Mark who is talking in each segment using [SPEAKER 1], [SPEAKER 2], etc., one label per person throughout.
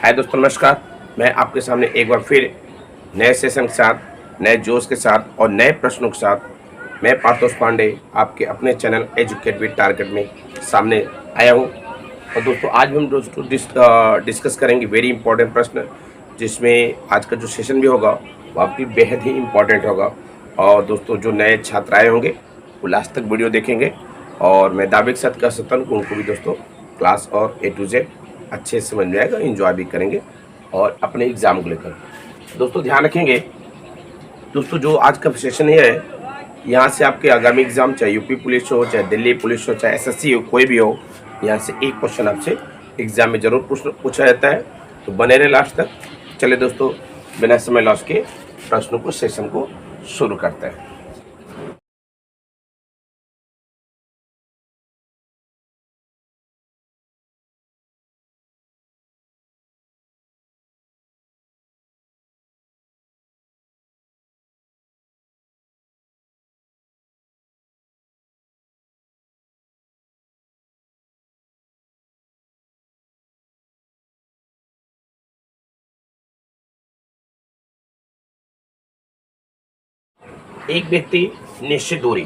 [SPEAKER 1] हाय दोस्तों, नमस्कार। मैं आपके सामने एक बार फिर नए सेशन के साथ, नए जोश के साथ और नए प्रश्नों के साथ मैं पार्थोस पांडे आपके अपने चैनल एजुकेट विद टारगेट में सामने आया हूँ। और दोस्तों आज हम दोस्तों डिस्कस करेंगे वेरी इंपॉर्टेंट प्रश्न, जिसमें आज का जो सेशन भी होगा वो आपकी बेहद ही इम्पॉर्टेंट होगा। और दोस्तों जो नए छात्र आए होंगे वो लास्ट तक वीडियो देखेंगे और मैं दावे के साथ कह सकता हूँ कि उनको भी दोस्तों क्लास और A to Z अच्छे से समझ में आएगा, इंजॉय भी करेंगे और अपने एग्ज़ाम को लेकर। दोस्तों ध्यान रखेंगे, दोस्तों जो आज का सेशन है यहाँ से आपके आगामी एग्ज़ाम, चाहे यूपी पुलिस हो, चाहे दिल्ली पुलिस हो, चाहे SSC हो, कोई भी हो, यहाँ से एक क्वेश्चन आपसे एग्ज़ाम में ज़रूर पूछा जाता है। तो बने रहे लास्ट तक। चले दोस्तों, बिना समय लॉस के प्रश्नों को, सेशन को शुरू करते हैं। एक व्यक्ति निश्चित दूरी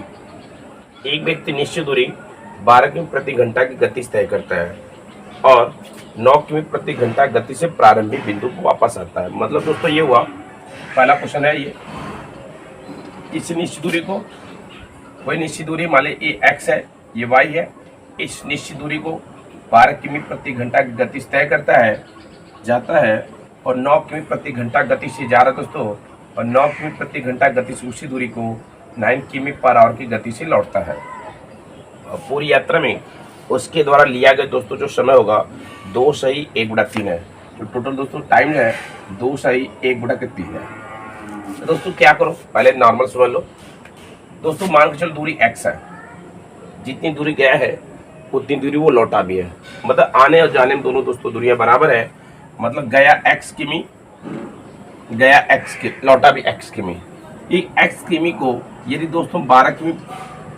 [SPEAKER 1] 12 किमी प्रति घंटा की गति से तय करता है और 9 किमी प्रति घंटा गति से प्रारंभिक बिंदु को वापस आता है। मतलब दोस्तों ये हुआ पहला क्वेश्चन है। ये इस निश्चित दूरी को, कोई निश्चित दूरी मान ली ये x है, ये y है। इस निश्चित दूरी को 12 किमी प्रति घंटा की गति से तय करता है, जाता है और 9 किमी प्रति घंटा गति से जा रहा है दोस्तों, और 9 किमी प्रति घंटा गति से उसी दूरी को 9 किमी पर आवर की गति से लौटता है। और पूरी यात्रा में उसके द्वारा लिया गया दोस्तों जो समय होगा 2/1/3 है। तो टोटल दोस्तों टाइम है 2/1/3 है। तो दोस्तों क्या करो, पहले नॉर्मल समझ लो। दोस्तों मान के चलो दूरी x है, जितनी दूरी गया है उतनी दूरी वो लौटा भी है। मतलब आने और जाने में दोनों दोस्तों दूरियां बराबर है। मतलब गया x किमी, गया x की, लौटा भी x किमी। ये x किमी को यदि दोस्तों 12 किमी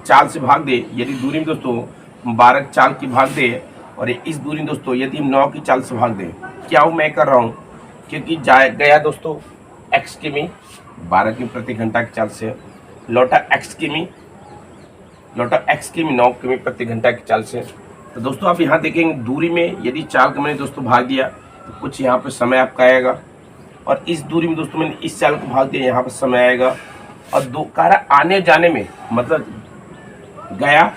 [SPEAKER 1] चाल से भाग दे, यदि दूरी में दोस्तों 12 चाल की भाग दे, और इस दूरी में दोस्तों यदि हम 9 की चाल से भाग दे, क्या वो मैं कर रहा हूँ, क्योंकि गया दोस्तों x किमी 12 किमी प्रति घंटा की चाल से, लौटा x किमी 9 किमी प्रति घंटा की चाल से। तो दोस्तों आप यहाँ देखेंगे दूरी में यदि चाल का मैंने दोस्तों भाग दिया तो कुछ यहाँ पे समय आपका आएगा, और इस दूरी में दोस्तों मैंने इस चाल को भाग दिया, यहाँ पर समय आएगा। और दो कारा आने जाने में मतलब गया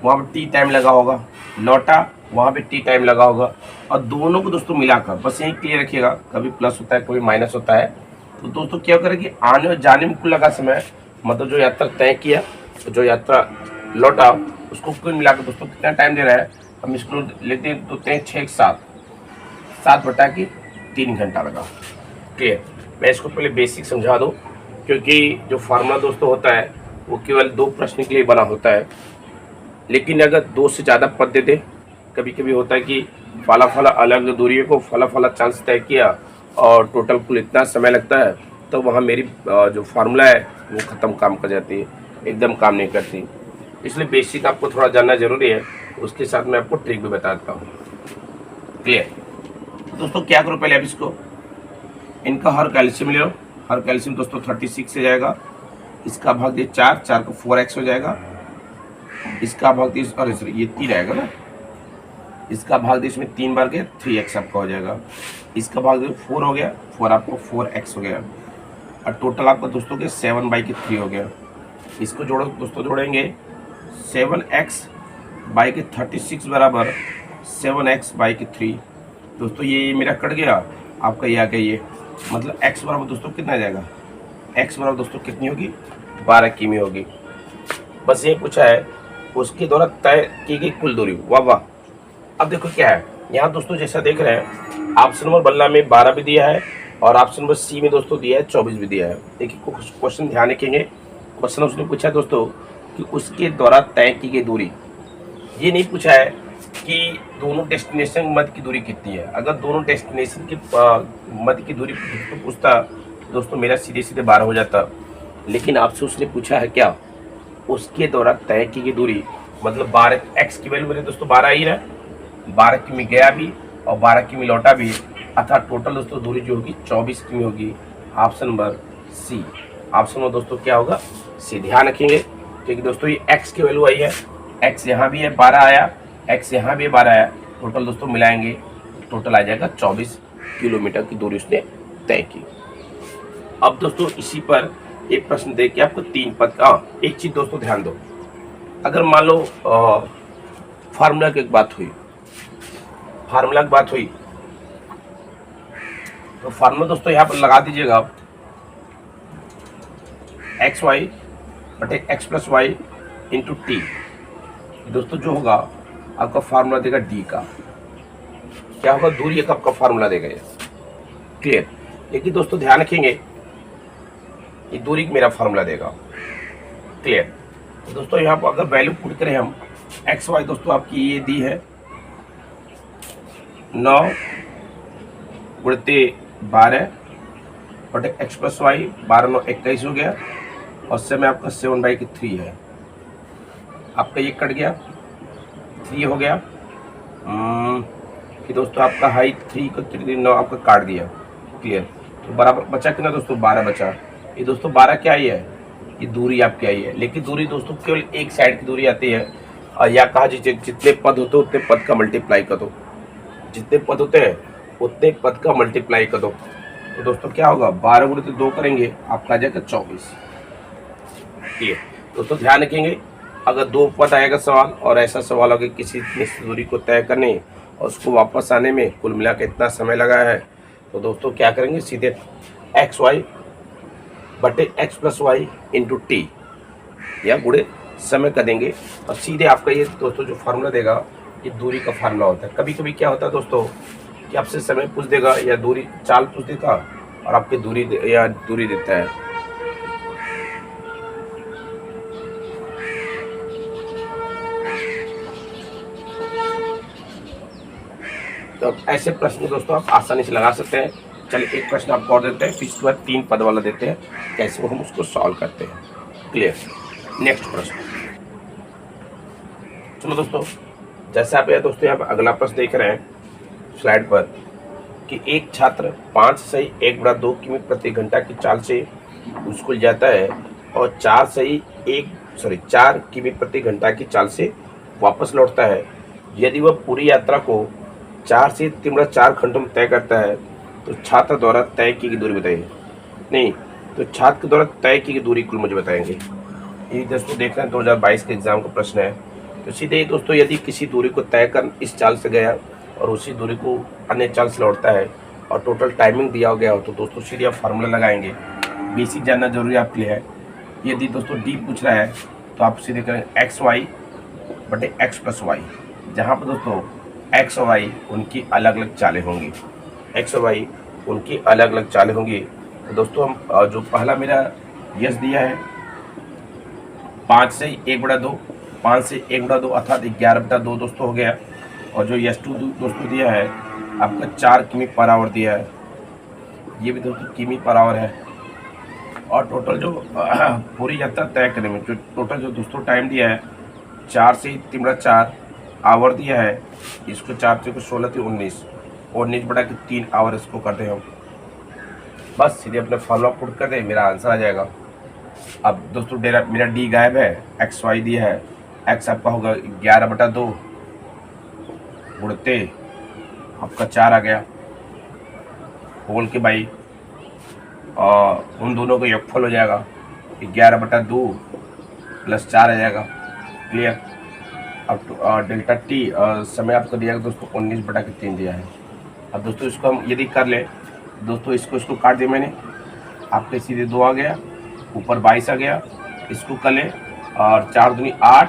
[SPEAKER 1] वहाँ पर t टाइम लगा होगा, लौटा वहाँ पे t टाइम लगा होगा, और दोनों को दोस्तों मिलाकर बस यही क्लियर रखिएगा, कभी प्लस होता है कभी माइनस होता है। तो दोस्तों क्या करेंगे, आने और जाने में कुल लगा समय, मतलब जो यात्रा तय किया तो जो यात्रा लौटा उसको कुल मिलाकर दोस्तों कितना टाइम दे रहा है, हम इसको लेते हैं तो 7/3 घंटा लगा। क्लियर। मैं इसको पहले बेसिक समझा दूँ, क्योंकि जो फार्मूला दोस्तों होता है वो केवल 2 प्रश्न के लिए बना होता है, लेकिन अगर 2 से ज़्यादा पद दे दे, कभी कभी होता है कि फला अलग दूरी को फला चांस तय किया और टोटल कुल इतना समय लगता है, तो वहाँ मेरी जो फार्मूला है वो ख़त्म काम कर जाती है, एकदम काम नहीं करती। इसलिए बेसिक आपको थोड़ा जानना जरूरी है, उसके साथ मैं आपको ट्रिक भी बताता हूँ। क्लियर। दोस्तों क्या करो, पहले आप इसको इनका हर कैल्शियम ले लो। हर कैल्शियम दोस्तों 36 से जाएगा, इसका भाग दे 4 को 4x हो जाएगा, इसका भाग दे और ये 3 आएगा ना, इसका भाग दे इसमें 3 बार गया 3x आपका हो जाएगा, इसका भाग दे 4 हो गया, 4 आपको 4x हो गया, और टोटल आपका दोस्तों के 7/3 हो गया। इसको जोड़ो दोस्तों, जोड़ेंगे 7x/36 बराबर 7x/3। दोस्तों ये मेरा कट गया, आपका ये आ गया ये, मतलब x बराबर दोस्तों कितना आ जाएगा, x बराबर दोस्तों कितनी होगी 12 किमी होगी। बस ये पूछा है उसके द्वारा तय की गई कुल दूरी। वाह वाह। अब देखो क्या है यहाँ दोस्तों, जैसा देख रहे हैं ऑप्शन नंबर बल्ला में 12 भी दिया है और ऑप्शन नंबर सी में दोस्तों दिया है 24 भी दिया है। देखिए क्वेश्चन ध्यान रखेंगे, क्वेश्चन उसने पूछा दोस्तों कि उसके द्वारा तय की गई दूरी। ये नहीं पूछा है कि दोनों डेस्टिनेशन मध्य की दूरी कितनी है। अगर दोनों डेस्टिनेशन की मध्य की दूरी तो पूछता दोस्तों मेरा सीधे 12 हो जाता, लेकिन आपसे उसने पूछा है क्या, उसके द्वारा तय की गई दूरी, मतलब 12 x की वैल्यू मेरे दोस्तों 12 ही रहा, 12 किमी गया भी और 12 किमी लौटा भी, अर्थात टोटल दोस्तों दूरी जो होगी 24 किमी होगी। Option number C. Option number दोस्तों क्या होगा? सी। ध्यान रखेंगे क्योंकि दोस्तों ये x की वैल्यू आई है, x यहाँ भी है 12 आया, x यहाँ भी 12 आया, टोटल दोस्तों मिलाएंगे टोटल आ जाएगा 24 किलोमीटर की दूरी उसने तय की। अब दोस्तों इसी पर एक प्रश्न दे के आपको 3 पद का एक चीज दोस्तों ध्यान दो। अगर मान लो फार्मूला की बात हुई, फार्मूला की बात हुई तो फार्मूला दोस्तों यहाँ पर लगा दीजिएगा आप एक्स वाई बटे X plus Y into T. दोस्तों जो होगा आपका फार्मूला देगा डी का, क्या होगा? दूरी का आपका फार्मूला देगा ये। क्लियर? लेकिन दोस्तों ध्यान रखेंगे ये दूरी मेरा फार्मूला देगा। क्लियर? तो दोस्तों यहाँ पर अगर वैल्यू पुट करें हम एक्स वाई दोस्तों आपकी ये दी है 9 गुणते 12 बटे एक्स प्लस वाई, 12 9 21 हो गया और समय आपका 7/3 है। आपका ये कट गया 3 हो गया। फिर दोस्तों आपका हाइट 3 को 3 9 आपका काट दिया। क्लियर? तो बराबर बचा कितना दोस्तों? 12 बचा। ये दोस्तों 12 क्या आई है? ये दूरी आपकी आई है। लेकिन दूरी दोस्तों केवल एक साइड की दूरी आती है और या कहा जितने पद होते हैं उतने पद का मल्टीप्लाई कर दो, जितने पद होते हैं उतने पद का मल्टीप्लाई कर दो। तो दोस्तों क्या होगा? 12 गुणित 2 करेंगे आपका आ जाएगा 24। क्लियर? दोस्तों ध्यान रखेंगे अगर 2 पद आएगा सवाल और ऐसा सवाल होगा किसी निश्चित दूरी को तय करने और उसको वापस आने में कुल मिला के इतना समय लगा है, तो दोस्तों क्या करेंगे? सीधे एक्स वाई बटे X plus Y into T या गुणे समय कर देंगे और सीधे आपका ये दोस्तों जो फार्मूला देगा ये दूरी का फार्मूला होता है। कभी कभी क्या होता है दोस्तों कि आपसे समय पूछ देगा या दूरी चाल पूछ देगा और आपकी दूरी या दूरी देता है। तो ऐसे प्रश्न दोस्तों आप आसानी से लगा सकते हैं। चलिए एक प्रश्न आपको और देते हैं, फिर इसके बाद 3 पद वाला देते हैं, कैसे वो हम उसको सॉल्व करते हैं। क्लियर? नेक्स्ट प्रश्न। चलो दोस्तों जैसे आप दोस्तों यहाँ पर अगला प्रश्न देख रहे हैं स्लाइड पर कि एक छात्र 5/1/2 किमी प्रति घंटा की चाल से स्कूल जाता है और 4 किमी प्रति घंटा की चाल से वापस लौटता है। यदि वह पूरी यात्रा को 4 से 3.4 घंटों में तय करता है तो छात्र द्वारा तय की गई दूरी बताइए। नहीं, तो छात्र के द्वारा तय की गई दूरी कुल मुझे बताएंगे। ये दोस्तों देख रहे हैं 2022 के एग्जाम का प्रश्न है। तो सीधे ही दोस्तों यदि किसी दूरी को तय कर इस चाल से गया और उसी दूरी को अन्य चाल से लौटता है और टोटल टाइमिंग दिया गया हो तो दोस्तों सीधे आप फार्मूला लगाएंगे। बेसिक जानना जरूरी आपके लिए है। यदि दोस्तों डी पूछ रहा है तो आप सीधे करें एक्स वाई बटे एक्स प्लस वाई, जहाँ पर दोस्तों एक्स और वाई उनकी अलग अलग चालें होंगी। एक्स और वाई उनकी अलग अलग चालें होंगी। तो दोस्तों हम जो पहला मेरा यस दिया है 5/1/2, 5/1/2 अर्थात 11/2 दोस्तों हो गया। और जो यस टू दोस्तों दिया है आपका 4 किमी पर आवर दिया है, ये भी दोस्तों किमी पर आवर है। और टोटल जो पूरी यात्रा तय करने में जो टोटल जो दोस्तों टाइम दिया है 4 से 3/4 आवर दिया है। इसको 4 से 16 थी 19/3 आवर इसको करते हैं हम। बस सीधे अपने फॉर्मूला पुट कर दे, मेरा आंसर आ जाएगा। अब दोस्तों मेरा डी गायब है, एक्स वाई दिया है। एक्स आपका होगा 11/2 गुणते आपका 4 आ गया होल के बाई, और उन दोनों का योगफल हो जाएगा 11/2 प्लस 4 आ जाएगा। क्लियर? अब डेल्टा टी समय आपको दिया है दोस्तों 19/3 दिया है। अब दोस्तों इसको हम यदि कर ले दोस्तों इसको काट दिया मैंने, आपके सीधे 2 आ गया, ऊपर 22 आ गया। इसको कर ले और 4 दूनी 8,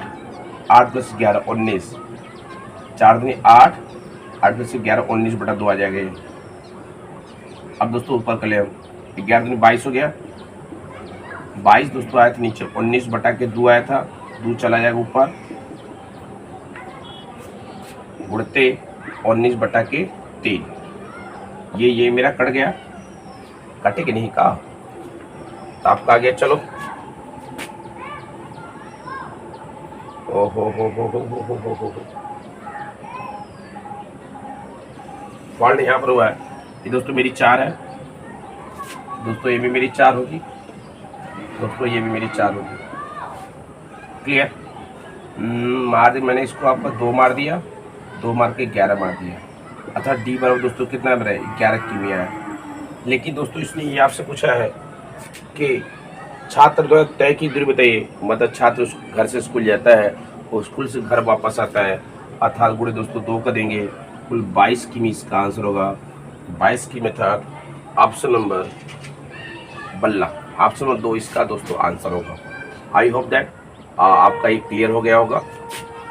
[SPEAKER 1] 8 + 11 19, 4 दूनी 8, 8 + 11 19/2 आ जाएगा ये। अब दोस्तों ऊपर कर ले हम 11 दूनी 22 हो गया, 22 दोस्तों आया था नीचे, 19/2 आया था, 2 चला जाएगा ऊपर गुणते 19/3। ये मेरा कट गया, कटे कि नहीं का? तो आपका आ गया। चलो ओ हो फॉल्ट यहाँ पर हुआ है। ये दोस्तों मेरी 4 है दोस्तों, ये भी मेरी 4 होगी दोस्तों, ये भी मेरी 4 होगी। क्लियर? मार दी मैंने इसको, आपका 2 मार दिया, 2 मार के 11 मार दिया, अर्थात डी बराबर दोस्तों कितना मेरा 11 कीमिया है। लेकिन दोस्तों इसने ये आपसे पूछा है कि छात्र जो है तय की दूरी बताइए, मतलब छात्र घर से स्कूल जाता है और स्कूल से घर वापस आता है, अर्थात गुणे दोस्तों 2 का देंगे, कुल 22 किमी इसका आंसर होगा। 22 किमी था ऑप्शन नंबर बल्ला, ऑप्शन नंबर 2 इसका दोस्तों आंसर होगा। आई होप दैट आपका ये क्लियर हो गया होगा।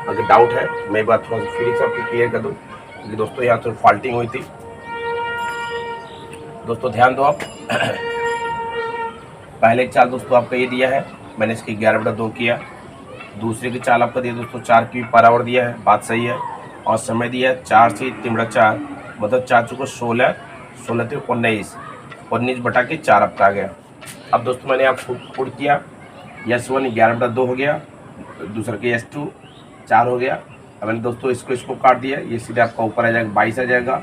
[SPEAKER 1] अगर डाउट है मैं बात थोड़ा सा फिर से आपको क्लियर कर दूँ, क्योंकि दोस्तों यहाँ थोड़ी फॉल्टिंग हुई थी। दोस्तों ध्यान दो आप पहले चाल दोस्तों आपका ये दिया है, मैंने इसकी 11/2 किया। दूसरे की चाल आपका दिया दोस्तों 4 की पर आवर दिया है, बात सही है। और समय दिया है 4 से 3/4, मतलब 4 चुको 16, 16 × 19, 19/4 आपका आ गया। अब दोस्तों मैंने आपको पुट किया, S1 11/2 हो गया, दूसरा के S2 4 हो गया। अब मैंने दोस्तों इसको काट दिया, ये सीधे आपका ऊपर आ जाएगा 22 आ जाएगा।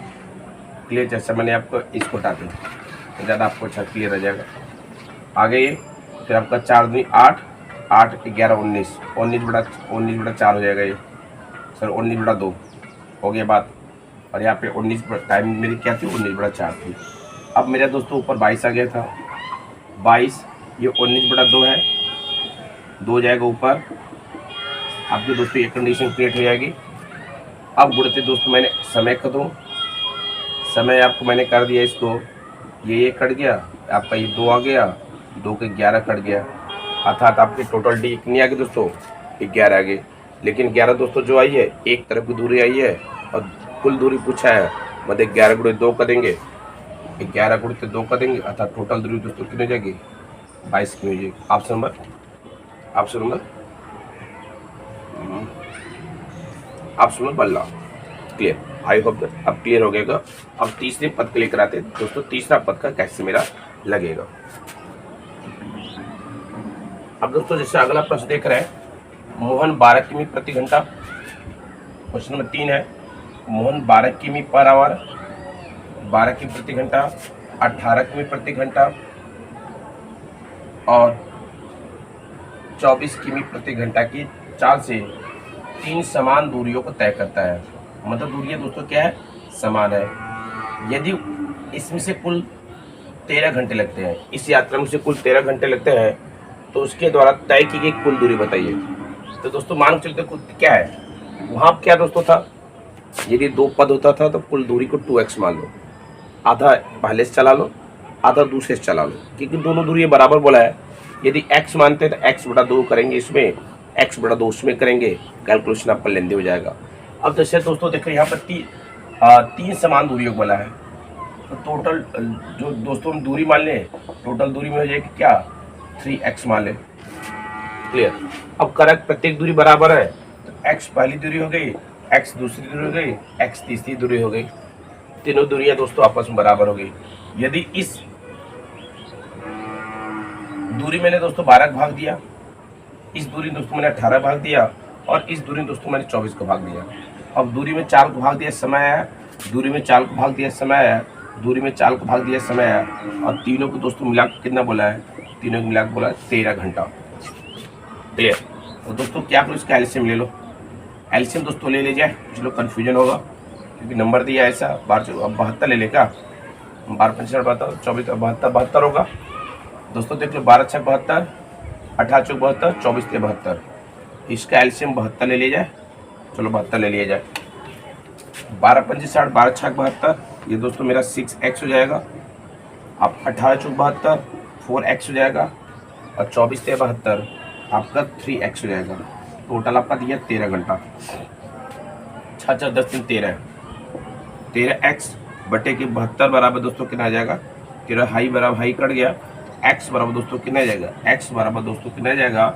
[SPEAKER 1] क्लियर? जैसे मैंने आपको इसको काट दिया ज़्यादा आपको अच्छा क्लियर आ जाएगा। आगे ये फिर आपका 4 दूनी 8, 8 11 19, 19/4 हो जाएगा ये, सर 19/2 हो गया बात। और यहाँ पे 19 टाइम मेरी क्या थी, 19/4 थी। अब मेरा दोस्तों ऊपर 22 आ गया था, 22 ये 19/2 है, 2 जाएगा ऊपर। आपके दोस्तों ये कंडीशन क्रिएट हो जाएगी। अब गुणते दोस्तों मैंने समय कर दूँ, समय आपको मैंने कर दिया, इसको ये कट गया, आपका ये 2 आ गया, 2 के 11 कट गया, अर्थात आपकी टोटल डी कितनी आ गई दोस्तों, 11 आ गई। लेकिन 11 दोस्तों जो आई है एक तरफ की दूरी आई है और कुल दूरी पूछा है, मतलब 11 × 2 का देंगे, 11 × 2 का देंगे, अर्थात टोटल दूरी दोस्तों कितनी हो जाएगी, 22 की हो जाएगी। ऑप्शन नंबर बल्ला। क्लियर? आई होप अब क्लियर हो गएगा। अब तीसरे पद के लेकर आते हैं दोस्तों, तीसरा पद का कैसे मेरा लगेगा। अब दोस्तों जैसे अगला प्रश्न देख रहे हैं, मोहन 12 किमी प्रति घंटा, क्वेश्चन नंबर 3 है, मोहन 12 किमी पर आवर, 12 किमी प्रति घंटा, 18 किमी प्रति घंटा और 24 किमी प्रति घंटा की चाल से 3 समान दूरियों को तय करता है। मतलब दूरियां दोस्तों क्या है, समान है। यदि इसमें से कुल 13 घंटे लगते हैं, इस यात्रा में से कुल 13 घंटे लगते हैं, तो उसके द्वारा तय की गई कुल दूरी बताइए। तो दोस्तों मान चलते कुल क्या है, वहाँ क्या दोस्तों था, यदि 2 पद होता था तो कुल दूरी को 2x मान लो, आधा पहले से चला लो, आधा दूसरे से चला लो, क्योंकि दोनों दूरी बराबर बोला है। यदि x मानते हैं तो x/2 करेंगे इसमें, x/2 उसमें करेंगे, कैलकुलेशन आपका लेंदे हो जाएगा। अब जैसे दोस्तों देखो यहाँ पर 3 समान दूरियों को बोला है, तो टोटल जो दोस्तों हम दूरी मान लें, टोटल दूरी में हो जाएगी क्या, 3x मान लें। क्लियर? अब करेक्ट प्रत्येक दूरी बराबर है, तो x पहली दूरी हो गई, x दूसरी दूरी हो गई, x तीसरी दूरी हो गई, तीनों दूरियां दोस्तों आपस में बराबर हो गई। यदि इस दूरी मैंने दोस्तों 12 का भाग दिया, इस दूरी दोस्तों मैंने 18 भाग दिया और इस दूरी दोस्तों मैंने 24 को भाग दिया। अब दूरी में 4 को भाग दिया समय आया, दूरी में 4 को भाग दिया समय आया, दूरी में 4 को भाग दिया समय आया, और तीनों को दोस्तों मिला कितना बोला है, तीनों को मिला के बोला 13 घंटा। क्लियर? तो दोस्तों क्या करो, इसका एलसीएम ले लो। एलसीएम दोस्तों ले लीजिए, कुछ लोग कन्फ्यूजन होगा क्योंकि नंबर दिया ऐसा 72 ले लेगा, 12 × 5 = 72, 24 72 होगा दोस्तों। देख लो 12 × 6 = 72, 18 × 4 = 72, 24 × 72, इसका एलसीएम 72 ले लिया जाए। चलो 72 ले लिया जाए। 12 × 5 = 60, 12 × 6 = 72, ये दोस्तों मेरा 6x हो जाएगा। अब 18 × 4 = 72, 4x हो जाएगा, और 24 × 72 आपका 3x हो जाएगा। टोटल आपका दिया 13 घंटा। 6 × 10 = 13, 13x बटे के 72 बराबर दोस्तों कितना आ जाएगा, 13 हाई बराबर हाई कट गया, x बराबर दोस्तों कितना आ जाएगा, x बराबर दोस्तों कितना आ जाएगा,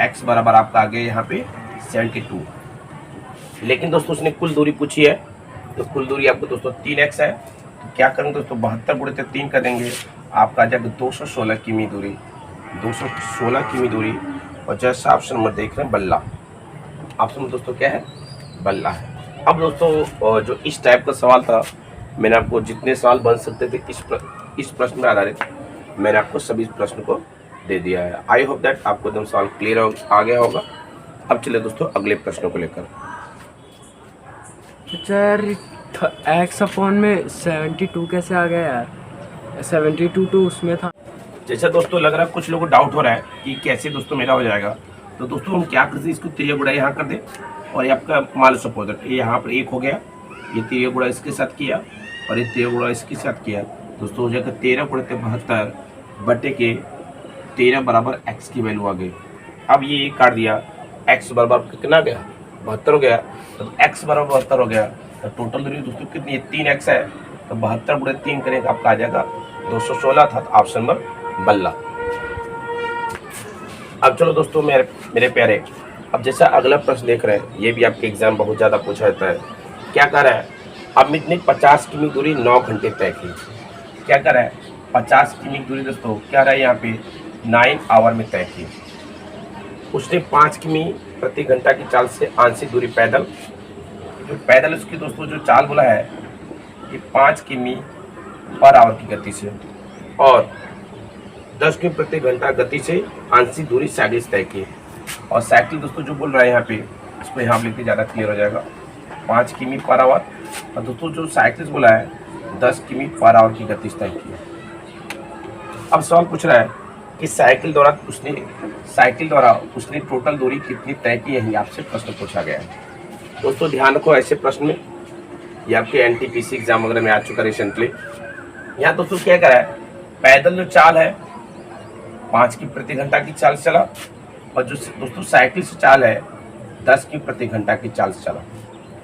[SPEAKER 1] x बराबर आपका आ गया यहाँ पे 72। लेकिन दोस्तों उसने कुल दूरी पूछी है, तो कुल दूरी आपको दोस्तों 3x है। तो क्या करेंगे दोस्तों, 72 × 3 कर देंगे, आपका आ जाएगा 216 किमी दूरी, 216 किमी दूरी। और जैसा ऑप्शन नंबर देख रहे हैं बल्ला, ऑप्शन में दोस्तों क्या है, बल्ला है। अब दोस्तों जो इस टाइप का सवाल था मैंने आपको जितने सवाल बन सकते थे इस प्रश्न में आधारित मैंने आपको सभी प्रश्न को दे दिया है। आई होप दैट आपको एकदम सवाल क्लियर आ गया होगा। अब चलिए दोस्तों अगले प्रश्नों को लेकर।
[SPEAKER 2] सर एक्स अपॉन में 72 कैसे आ गया यार? 72 तो उसमें था।
[SPEAKER 1] जैसा दोस्तों लग रहा है कुछ लोगों को डाउट हो रहा है कि कैसे दोस्तों मेरा हो जाएगा, तो दोस्तों हम क्या करते हैं, इसको 3 गुणा यहाँ कर दें और ये आपका मान लो सपोज ये यहाँ पर 1 हो गया, ये 3 गुणा इसके साथ किया और ये 3 गुणा इसके साथ किया, दोस्तों हो जाएगा 13 × 72 बटे के 13 बराबर x की वैल्यू आ गई। अब ये काट दिया, x बराबर कितना गया 72 हो गया, तो x बराबर 72 हो गया, तो टोटल दूरी दोस्तों कितनी है 3x है, तो 72 × 3 करेंगे आपका आ जाएगा 216 था, ऑप्शन नंबर बल्ला। अब चलो दोस्तों मेरे प्यारे, अब जैसा अगला प्रश्न देख रहे हैं, ये भी आपके एग्जाम बहुत ज़्यादा पूछा जाता है। क्या कर रहा है, अमित ने 50 किमी दूरी 9 घंटे तय की। क्या कर रहा है, 50 किमी दूरी दोस्तों क्या रहा है यहाँ पे 9 आवर में तय की। उसने 5 किमी प्रति घंटा की चाल से आंशिक दूरी पैदल, जो पैदल उसकी दोस्तों जो चाल बोला है ये 5 किमी पर आवर की गति से और 10 किमी प्रति घंटा गति से आंशिक दूरी साइकिल से तय की। और साइकिल दोस्तों जो बोल रहा है यहाँ पे, इसको यहाँ पे लिखते ज़्यादा क्लियर हो जाएगा, 5 किमी पर आवर, और दोस्तों जो साइकिल बोला है 10 किमी पर आवर की गति से तय की। अब सवाल पूछ रहा है कि साइकिल द्वारा उसने टोटल दूरी कितनी तय की है, आपसे प्रश्न पूछा गया है। दोस्तों ध्यान रखो ऐसे प्रश्न में, ये आपके एनटीपीसी एग्जाम वगैरह में आ चुका रिसेंटली। यहाँ दोस्तों क्या करा है, पैदल जो चाल है 5 की प्रति घंटा की चाल से चला, और जो दोस्तों साइकिल से चाल है 10 की प्रति घंटा की चाल से चला।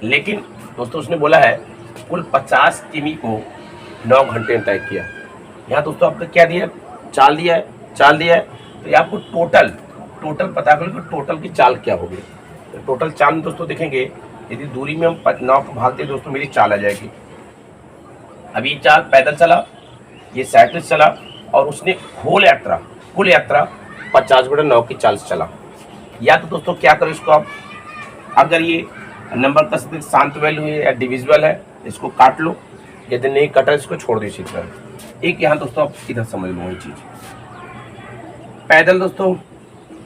[SPEAKER 1] लेकिन दोस्तों उसने बोला है कुल 50 किमी को 9 घंटे में तय किया। यहाँ दोस्तों आपको क्या दिया, चाल दिया है, तो ये आपको टोटल पता करो कि टोटल की चाल क्या होगी। तो टोटल चाल में दोस्तों देखेंगे, यदि दूरी में हम 9 को भाग दे दोस्तों मेरी चाल आ जाएगी। अभी चाल पैदल चला, ये साइकिल चला, और उसने कुल यात्रा 50/9 की चाल से चला। या तो दोस्तों क्या करो इसको आप, अगर ये नंबर का शांत वैल्यू है या डिविजिबल है इसको काट लो, यदि नहीं कटा इसको छोड़ दो इसी तरह। एक यहाँ दोस्तों आप इधर समझ लो ये चीज, पैदल दोस्तों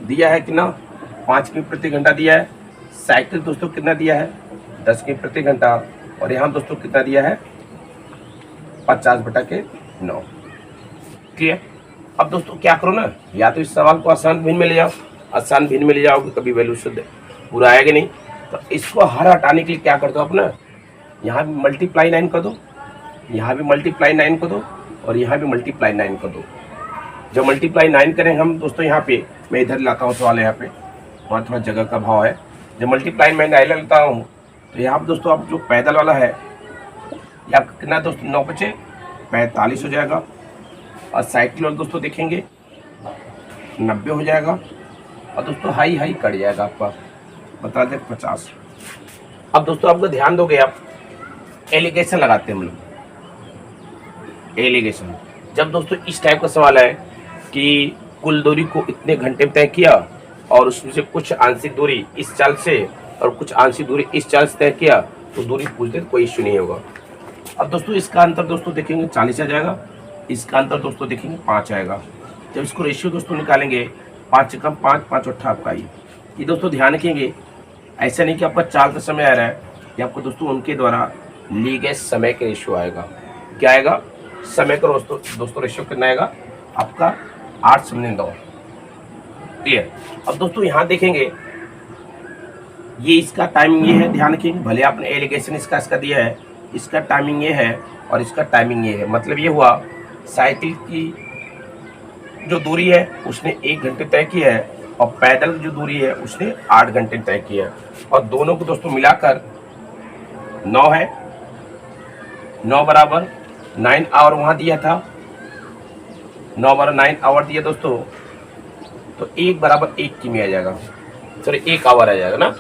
[SPEAKER 1] दिया है कितना 5 किमी प्रति घंटा दिया है, साइकिल दोस्तों कितना दिया है 10 किमी प्रति घंटा, और यहाँ दोस्तों कितना दिया है 50/9। क्लियर। अब दोस्तों क्या करो ना, या तो इस सवाल को आसान भिन्न में ले जाओ, आसान भिन्न में ले जाओगे कभी वैल्यू शुद्ध पूरा आएगा नहीं, तो इसको हर हटाने के लिए क्या कर दो अपना, यहाँ भी मल्टीप्लाई 9 कर दो, यहाँ भी मल्टीप्लाई 9 कर दो, और यहाँ भी मल्टीप्लाई 9 कर दो। जब मल्टीप्लाई 9 करें हम दोस्तों, यहाँ पे मैं इधर लाता हूँ सवाल, यहाँ पे वहाँ थोड़ा जगह का भाव है, जब मल्टीप्लाई मैं नाइला लेता हूँ तो यहाँ पर दोस्तों आप जो पैदल वाला है ये आपका कितना दोस्तों 9 बचे 45 हो जाएगा, और साइकिल वाला दोस्तों देखेंगे 90 हो जाएगा, और दोस्तों हाई कट जाएगा आपका, बता दें 50। अब दोस्तों आपको ध्यान दोगे, आप एलिगेशन लगाते हैं हम लोग, एलिगेशन। जब दोस्तों इस टाइप का सवाल है कि कुल दूरी को इतने घंटे में तय किया और उसमें से कुछ आंशिक दूरी इस चाल से और कुछ आंशिक दूरी इस चाल से तय किया, तो दूरी पूछ दे कोई इश्यू नहीं होगा। अब दोस्तों इसका अंतर दोस्तों देखेंगे 40 आ जाएगा, इसका अंतर दोस्तों देखेंगे 5 आएगा। जब इसको रेशियो दोस्तों निकालेंगे 5 कम 5 5 8 आपका ये दोस्तों ध्यान रखेंगे, ऐसा नहीं कि आपका चाल का समय आ रहा है, ये आपको दोस्तों उनके द्वारा ली गए समय के रेशियो आएगा। क्या आएगा, समय का दोस्तों रेशियो कितना आएगा आपका 8/9। क्लियर। अब दोस्तों यहाँ देखेंगे ये इसका टाइमिंग ये है, ध्यान रखिए, भले आपने एलिगेशन इसका दिया है, इसका टाइमिंग ये है और इसका टाइमिंग ये है। मतलब ये हुआ साइकिल की जो दूरी है उसने 1 घंटे तय की है, और पैदल की जो दूरी है उसने 8 घंटे तय की है, और दोनों को दोस्तों मिलाकर 9 है, 9 बराबर 9 आवर वहाँ दिया था, 9 बराबर 9 आवर दिया दोस्तों, तो 1 बराबर 1 किमी आ जाएगा, सॉरी 1 आवर आ जाएगा ना।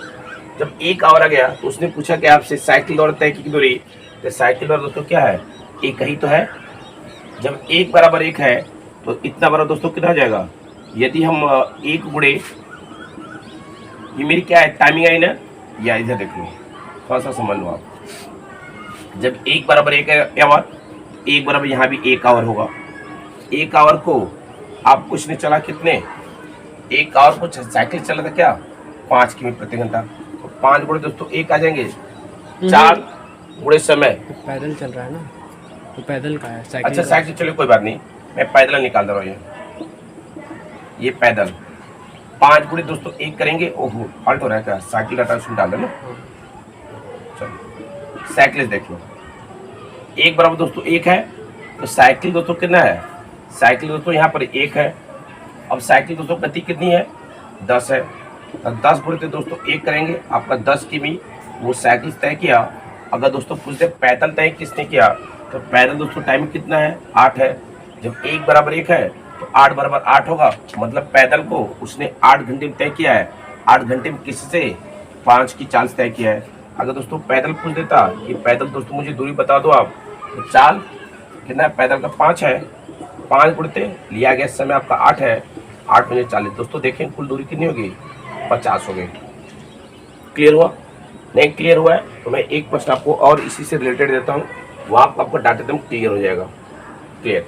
[SPEAKER 1] जब 1 आवर आ गया तो उसने पूछा कि आपसे साइकिल द्वारा तय की दूरी, तो साइकिल द्वारा दोस्तों क्या है 1 ही तो है। जब 1 बराबर 1 है तो इतना बड़ा दोस्तों कितना हो जाएगा, यदि हम 1 गुणे, ये मेरी क्या है टाइमिंग आई ना, या इधर देख लो थोड़ा सा समझ लो आप, जब 1 = 1 आवर, 1 = यहाँ भी 1 आवर होगा। 1 आवर को आप कुछ नहीं चला, कितने 1 आवर को साइकिल चला था क्या 5 किमी प्रति घंटा, तो 5 गुणे दोस्तों 1 आ जाएंगे, 4 गुणे समय।
[SPEAKER 2] पैदल चल रहा है ना, तो पैदल का है साइकिल।
[SPEAKER 1] अच्छा साइकिल चलो कोई बात नहीं, मैं पैदल निकाल दे रहा हूँ, ये पैदल 5 गुणे दोस्तों 1 करेंगे। ओहो फॉल्ट हो रहा है क्या, साइकिल का टाइम डाल देना। चलो साइकिल देख लो, 1 बराबर दोस्तों 1 है, तो साइकिल दोस्तों कितना है, साइकिल दोस्तों यहाँ पर 1 है। अब साइकिल दोस्तों गति कितनी है 10 है, तो 10 गुणे दोस्तों 1 करेंगे, आपका 10 किमी वो साइकिल तय किया। अगर दोस्तों पूछते पैदल तय किसने किया, तो पैदल दोस्तों टाइम कितना है 8 है। जब 1 = 1 है तो 8 = 8 होगा, मतलब पैदल को उसने 8 घंटे में तय किया है। 8 घंटे में किससे 5 की चाल तय किया है। अगर दोस्तों पैदल पूछ देता कि पैदल दोस्तों मुझे दूरी बता दो आप, तो चाल कितना है पैदल का 5 है, 5 गुणते लिया गया समय आपका 8 है, 8 × 40 दोस्तों देखें कुल दूरी कितनी होगी 50 हो गई। क्लियर हुआ, नहीं क्लियर हुआ है तो मैं एक प्रश्न आपको और इसी से रिलेटेड देता हूँ, वो आपका डाटा एकदम क्लियर हो जाएगा। क्लियर,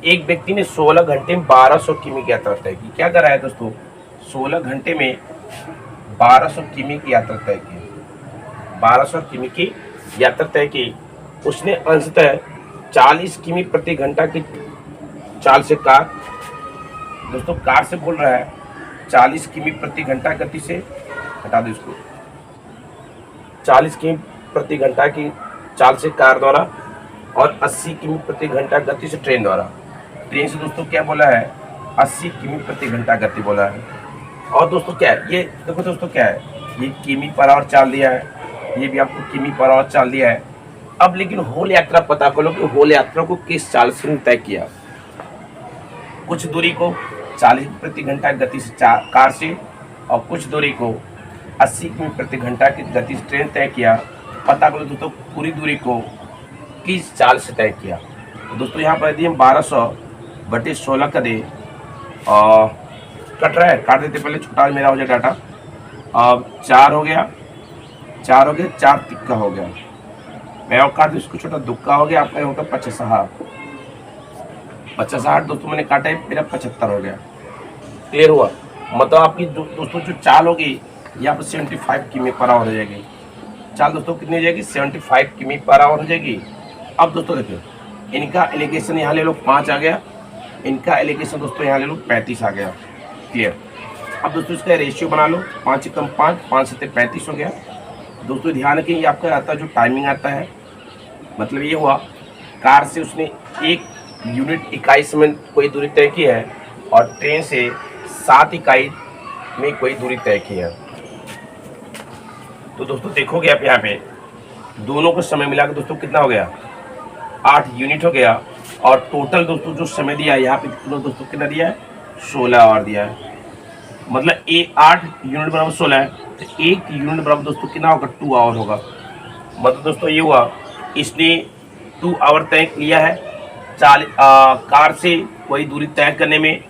[SPEAKER 1] एक व्यक्ति ने 16 घंटे में 1200 किमी की यात्रा तय की। क्या कर रहा है दोस्तों, 16 घंटे में 1200 किमी की यात्रा तय की, 1200 किमी की यात्रा तय की। उसने अंशतः 40 किमी प्रति घंटा की चाल से कार, दोस्तों कार से बोल रहा है, 40 किमी प्रति घंटा गति से, हटा दो इसको, 40 किमी प्रति घंटा की चाल से कार द्वारा और 80 किमी प्रति घंटा गति से ट्रेन द्वारा। ट्रेन से दोस्तों क्या बोला है 80 किमी प्रति घंटा गति बोला है। और दोस्तों क्या है ये देखो दोस्तों क्या है, ये किमी पर आवर चाल दिया है, ये भी आपको किमी पर आवर चाल दिया है। अब लेकिन होल यात्रा पता करो कि होल यात्रा को किस चाल से तय किया। कुछ दूरी को 40 प्रति घंटा गति से कार से और कुछ दूरी को 80 किमी प्रति घंटा की गति से ट्रेन तय किया। पता करो दोस्तों पूरी दूरी को किस चाल से तय किया। तो दोस्तों यहाँ पर यदि हम 1200/16 का दे, कट रहा है काट देते पहले, छोटा मेरा हो जाए डाटा। अब 4 हो गया, 4 हो गया, 4 तिक्का हो गया, मैं और काट दूँ इसको, छोटा दुक्का हो गया, आपका होगा 50 50 दोस्तों मैंने काटा है, मेरा 75 हो गया। क्लियर हुआ, मतलब आपकी दोस्तों जो चाल होगी यहाँ पर 75 किमी पर आवर हो जाएगी। चाल दोस्तों कितनी हो जाएगी 75 किमी पर आवर हो जाएगी। अब दोस्तों देखिए इनका एलिगेशन यहाँ ले लो 5 आ गया, इनका एलिगेशन दोस्तों यहाँ ले लो 35 आ गया। क्लियर, अब दोस्तों इसका रेशियो बना लो, 5 × 5, 5 × 7 35 हो गया। दोस्तों ध्यान रखें ये आपका आता जो टाइमिंग आता है, मतलब ये हुआ कार से उसने 1 यूनिट इकाई समय कोई दूरी तय की है और ट्रेन से 7 इकाई में कोई दूरी तय की है। तो दोस्तों देखोगे आप यहाँ पे दोनों को समय मिलाकर दोस्तों कितना हो गया 8 यूनिट हो गया। और टोटल दोस्तों जो समय दिया है यहाँ पे दोस्तों कितना दिया है 16 आवर दिया है। मतलब 8 यूनिट बराबर 16 है, तो 1 यूनिट बराबर दोस्तों कितना होगा 2 आवर होगा। मतलब दोस्तों ये हुआ इसने 2 आवर तय किया है। कार से कोई दूरी तय करने में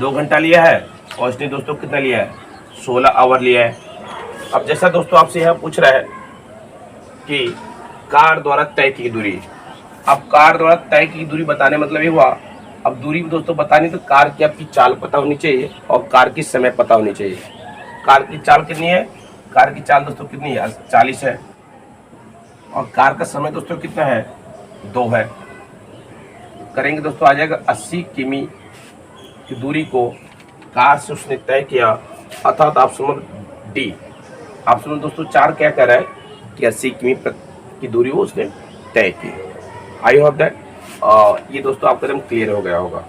[SPEAKER 1] 2 घंटा लिया है और इसने दोस्तों कितना लिया है 16 आवर लिया है। अब जैसा दोस्तों आपसे यहाँ पूछ रहा है कि कार द्वारा तय की दूरी, अब कार द्वारा तय की दूरी बताने मतलब ये हुआ, अब दूरी दोस्तों बतानी तो कार की आपकी चाल पता होनी चाहिए और कार की समय पता होनी चाहिए। कार की चाल कितनी है, कार की चाल दोस्तों कितनी है 40 है और कार का समय दोस्तों कितना है 2 है। करेंगे दोस्तों आ जाएगा 80 किमी की दूरी को कार से उसने तय किया, अर्थात option number D. Option number दोस्तों 4 क्या कह रहा है कि 80 किमी की दूरी वो उसने तय की। आई होप दैट ये दोस्तों आपका एकदम क्लियर हो गया होगा।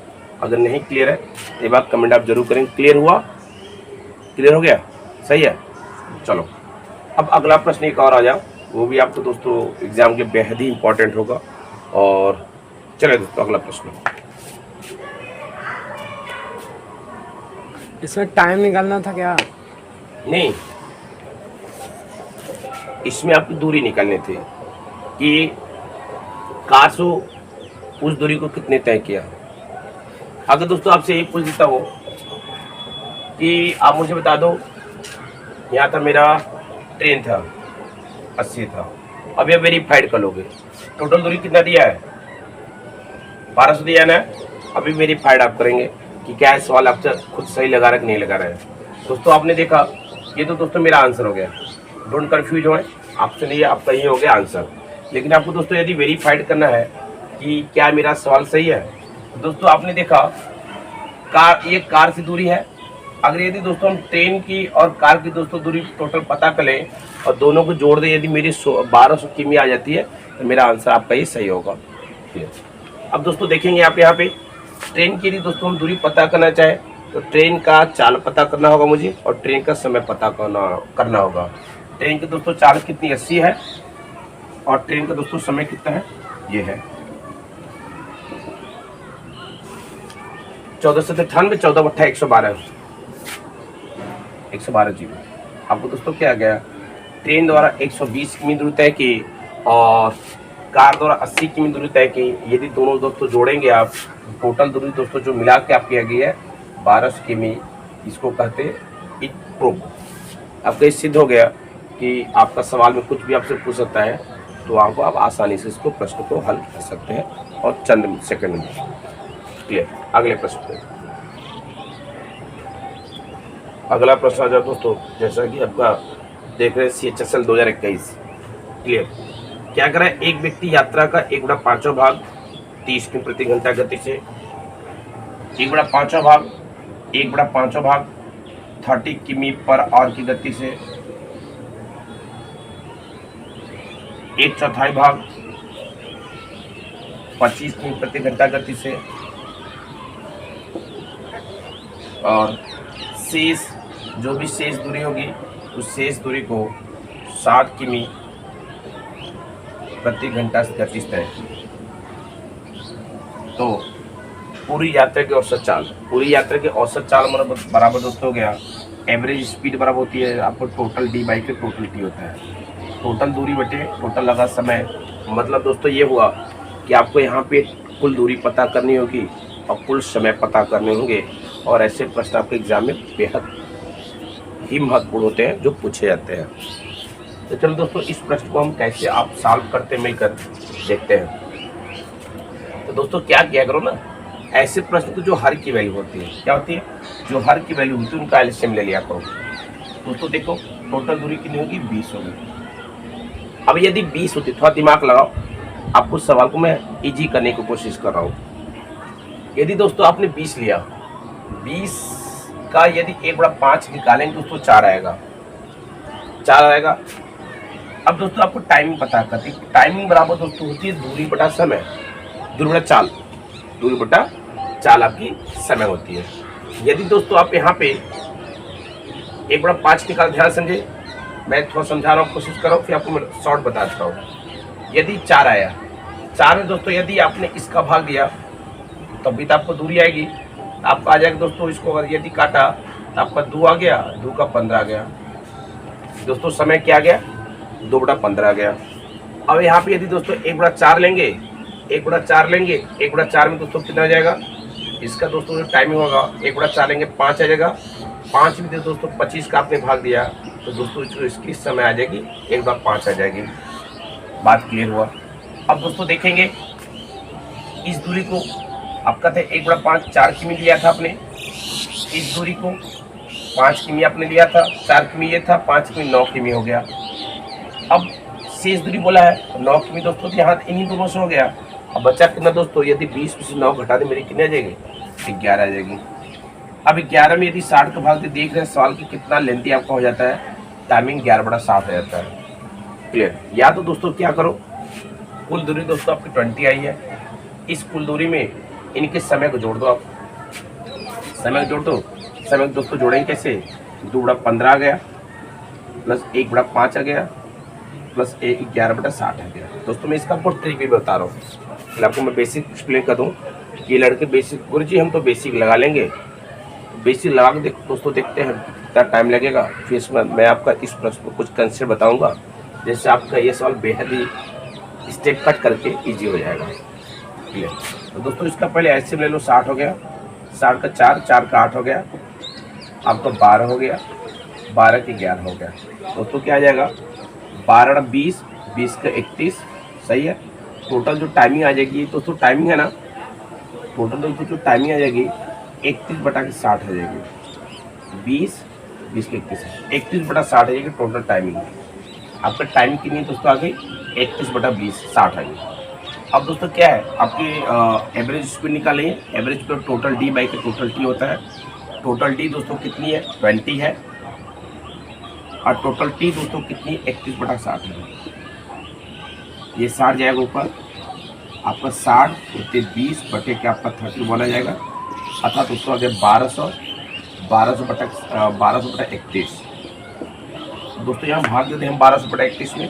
[SPEAKER 1] अगर नहीं क्लियर है तो ये बात कमेंट आप जरूर करेंगे। क्लियर हुआ, क्लियर हो गया, सही है। चलो अब अगला प्रश्न एक और आ जाओ, वो भी आपको दोस्तों एग्जाम के बेहद ही इंपॉर्टेंट होगा। और चलिए दोस्तों अगला प्रश्न,
[SPEAKER 2] इसमें टाइम निकालना था क्या?
[SPEAKER 1] नहीं इसमें आपकी दूरी निकालनी थी कि कार से उस दूरी को कितने तय किया। अगर दोस्तों आपसे यही पूछ देता हो कि आप मुझे बता दो यहाँ था मेरा ट्रेन था 80 था, अब ये वेरीफाइड कर लोगे। टोटल दूरी कितना दिया है, 1200 दिया ना। अभी वेरीफाइड आप करेंगे कि क्या है सवाल आपसे खुद सही लगा रहा है कि नहीं लगा रहा है। दोस्तों आपने देखा, ये तो दोस्तों मेरा आंसर हो गया। डोंट कंफ्यूज हो, आपसे नहीं है, आपका ही हो गया आंसर। लेकिन आपको दोस्तों यदि वेरीफाइड करना है कि क्या मेरा सवाल सही है, दोस्तों आपने देखा कार, ये कार से दूरी है। अगर यदि दोस्तों हम ट्रेन की और कार की दोस्तों दूरी टोटल पता करें और दोनों को जोड़ दें, यदि मेरी 1200 किमी आ जाती है तो मेरा आंसर आपका ही सही होगा। अब दोस्तों देखेंगे आप यहाँ पे ट्रेन की यदि दोस्तों हम दूरी पता करना चाहें तो ट्रेन का चाल पता करना होगा मुझे और ट्रेन का समय पता करना होगा। ट्रेन की दोस्तों चाल कितनी 80 है और ट्रेन का दोस्तों समय कितना है, ये है 1498, 14 बट्ठा 112, 112 जी। आपको दोस्तों क्या गया, ट्रेन द्वारा 120 किमी दूरी तय की और कार द्वारा 80 किमी दूरी तय की। यदि दोनों दोस्तों जोड़ेंगे आप, टोटल दूरी दोस्तों जो मिला के आप किया गया है 1200 किमी, इसको कहते हैं इट प्रूफ। आपका ये सिद्ध हो गया कि आपका सवाल में कुछ भी आपसे पूछ सकता है तो आप आसानी से इसको प्रश्न को हल कर सकते हैं और चंद सेकंड में। क्लियर। अगले प्रश्न पे, अगला प्रश्न आ जाए दोस्तों, जैसा कि आपका देख रहे हैं CHSL 2021। क्लियर। क्या करें, एक व्यक्ति यात्रा का 1/5 भाग 30 किमी प्रति घंटा गति से, 1/5 भाग 30 किमी पर आवर की गति से, 1/4 भाग 25 किमी प्रति घंटा गति से और शेष जो भी शेष दूरी होगी उस शेष दूरी को 60 किमी प्रति घंटा गति से तय की। तो पूरी यात्रा की औसत चाल, पूरी यात्रा की औसत चाल बराबर दोस्तों हो गया एवरेज स्पीड बराबर होती है आपको टोटल D बाई के टोटल T होता है, टोटल दूरी बटे टोटल लगा समय। मतलब दोस्तों ये हुआ कि आपको यहाँ पे कुल दूरी पता करनी होगी और कुल समय पता करने होंगे और ऐसे प्रश्न आपके एग्जाम में बेहद ही महत्वपूर्ण होते हैं जो पूछे जाते हैं। तो चलो दोस्तों इस प्रश्न को हम कैसे आप सॉल्व करते मिलकर देखते हैं। तो दोस्तों क्या किया करो ना, ऐसे प्रश्न को जो हर की वैल्यू होती है, क्या होती है, जो हर की वैल्यू होती है उनका एलसीएम ले लिया करो। दोस्तों देखो टोटल दूरी कितनी होगी, 20 होगी। अब यदि 20 होती, थोड़ा दिमाग लगाओ, आपको सवाल को मैं इजी करने की कोशिश कर रहा हूँ। यदि दोस्तों आपने 20 लिया, 20 का यदि 1/5 निकालेंगे दोस्तों 4 आएगा, 4 आएगा। अब दोस्तों आपको टाइमिंग पता करती, टाइमिंग बराबर दोस्तों होती है दूरी बटा समय, दूरी बटा चाल, दूरी बटा चाल आपकी समय होती है। यदि दोस्तों आप यहाँ पे 1/5 निकाल, ध्यान समझे, मैं थोड़ा समझा रहा हूँ, कोशिश करो फिर आपको मैं शॉर्ट बता देता हूँ। यदि 4 आया, 4 में दोस्तों यदि आपने इसका भाग दिया तब भी तो आपको दूरी आएगी, आपका आ जाएगा दोस्तों। इसको अगर यदि काटा तो आपका 2 आ गया, 2 का 15 आ गया दोस्तों, समय क्या आ गया, 2/15 आ गया। अब यहाँ पे यदि दोस्तों 1/4 लेंगे, 1/4 लेंगे, 1/4 में दोस्तों कितना आ जाएगा, इसका दोस्तों जो टाइमिंग होगा 1/4 लेंगे 5 आ जाएगा, 5 में दोस्तों 25 का आपने भाग दिया तो दोस्तों इसकी समय आ जाएगी 1/5 आ जाएगी। बात क्लियर हुआ। अब दोस्तों देखेंगे इस दूरी को, आपका था 1/5 4 किमी लिया था आपने, इस दूरी को 5 किमी आपने लिया था, 4 किमी ये था, 5 किमी 9 किमी हो गया। अब शेष दूरी बोला है 9 किमी दोस्तों, यहाँ इन्हीं दोनों से हो गया। अब बचा कितना दोस्तों, यदि 20 में से 9 घटा दे मेरी कितनी आ जाएगी, 11 आ जाएगी। अब 11 में यदि 60 का भाग दे, देख रहे हैं सवाल की कितना लेंथी आपका हो जाता है, टाइमिंग 11/7 आ जाता है। क्लियर। या तो दोस्तों क्या करो, कुल दूरी दोस्तों आपकी 20 आई है, इस कुल दूरी में इनके समय को जोड़ दो, आप समय को जोड़ दो। समय को दोस्तों जोड़ेंगे कैसे, 2/15 आ गया प्लस 1/5 आ गया प्लस 11/7 आ गया। दोस्तों मैं इसका आपको ट्रिक भी बता रहा हूँ, पहले आपको मैं बेसिक एक्सप्लेन कर दूँ कि लड़के बेसिक, गुरु जी हम तो बेसिक लगा लेंगे, बेसिक लगा के दोस्तों देखते हैं कितना टाइम लगेगा, फिर इसमें मैं आपका इस प्रश्न को कुछ कंसेप्ट बताऊँगा जिससे आपका ये सवाल बेहद ही स्टेप कट करके ईजी हो जाएगा। क्लियर। तो दोस्तों इसका पहले ऐसे ले लो, 60 हो गया, 60 का 4, 4 का 8 हो गया, आपका 12 हो गया, 12 के 11 हो गया। दोस्तों क्या आ जाएगा, 12 20, 20 का 31, सही है। टोटल जो टाइमिंग आ जाएगी दोस्तों, टाइमिंग है ना, टोटल दोस्तों जो टाइमिंग आ जाएगी 31/60 आ जाएगी। 20 का 31 31/60 आ जाएगी टोटल टाइमिंग। आपका टाइमिंग कितनी है दोस्तों आ गई 31/20 60 आ गई। अब दोस्तों क्या है, आपकी एवरेज स्पीड निकालिए। एवरेज पर टोटल डी बाई का टोटल टी होता है। टोटल डी दोस्तों कितनी है 20 है, और टोटल टी दोस्तों कितनी 31/60 है। ये 60 जाएगा ऊपर, आपका 60 उतने 20 बटे के आपका 30 बोला जाएगा, अर्थात दोस्तों आगे 1200/31। दोस्तों यहाँ भाग देते हैं 1200/31 में,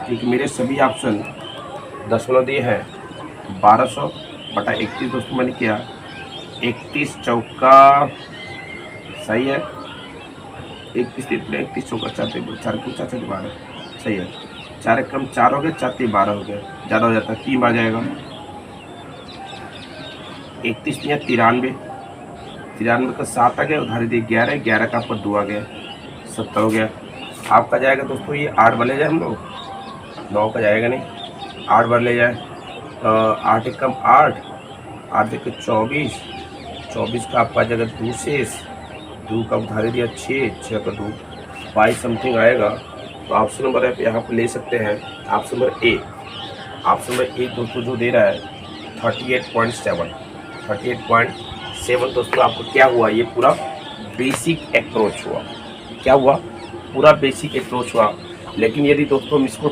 [SPEAKER 1] क्योंकि मेरे सभी ऑप्शन दशमलव दिए हैं। 1200/31 दोस्तों मैंने किया, 31 चौका, सही है, 31 चौका 4 सही है। 4 कम 4 हो गया, 4 12 हो गया, ज़्यादा हो जाता है 3 बार जाएगा। 31 या 93, 93 का 7 आ गया, उधारी दी 11, 11 का आपका 2 आ गया, 70 हो गया। आपका जाएगा दोस्तों ये 8 बार ले जाए हम लोग, 9 का जाएगा नहीं, 8 बार ले जाए, 8 एक कम 8, 8 एक 24, 24 का आपका जाएगा 2 शेष, 2 का उधारी दिया 6, 6 का 2, 22 समथिंग आएगा। तो ऑप्शन नंबर आप यहाँ पर ले सकते हैं, option number A. Option number A दोस्तों जो दे रहा है 38.7, 38.7 दोस्तों आपको क्या हुआ, ये पूरा बेसिक अप्रोच हुआ। क्या हुआ, पूरा बेसिक अप्रोच हुआ। लेकिन यदि दोस्तों हम इसको